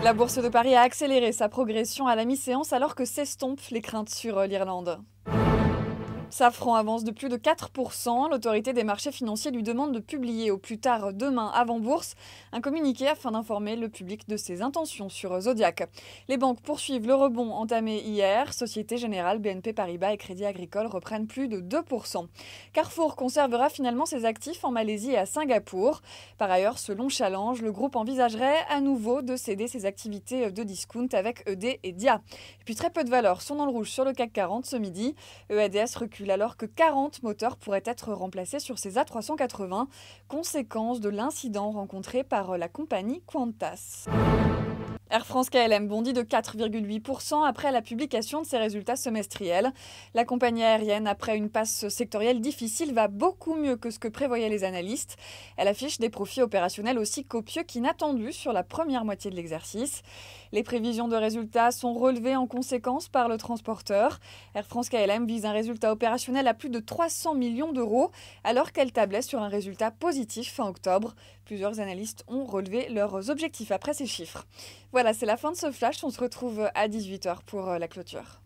La bourse de Paris a accéléré sa progression à la mi-séance alors que s'estompent les craintes sur l'Irlande. Safran avance de plus de 4%. L'autorité des marchés financiers lui demande de publier au plus tard demain avant bourse un communiqué afin d'informer le public de ses intentions sur Zodiac. Les banques poursuivent le rebond entamé hier. Société Générale, BNP Paribas et Crédit Agricole reprennent plus de 2%. Carrefour conservera finalement ses actifs en Malaisie et à Singapour. Par ailleurs, selon Challenge, le groupe envisagerait à nouveau de céder ses activités de discount avec ED et Dia. Et puis très peu de valeurs sont dans le rouge sur le CAC 40 ce midi. EADS recule alors que 40 moteurs pourraient être remplacés sur ces A380, conséquence de l'incident rencontré par la compagnie Qantas. Air France-KLM bondit de 4,8% après la publication de ses résultats semestriels. La compagnie aérienne, après une passe sectorielle difficile, va beaucoup mieux que ce que prévoyaient les analystes. Elle affiche des profits opérationnels aussi copieux qu'inattendus sur la première moitié de l'exercice. Les prévisions de résultats sont relevées en conséquence par le transporteur. Air France-KLM vise un résultat opérationnel à plus de 300 millions d'euros, alors qu'elle tablait sur un résultat positif fin octobre. Plusieurs analystes ont relevé leurs objectifs après ces chiffres. Voilà, c'est la fin de ce flash. On se retrouve à 18h pour la clôture.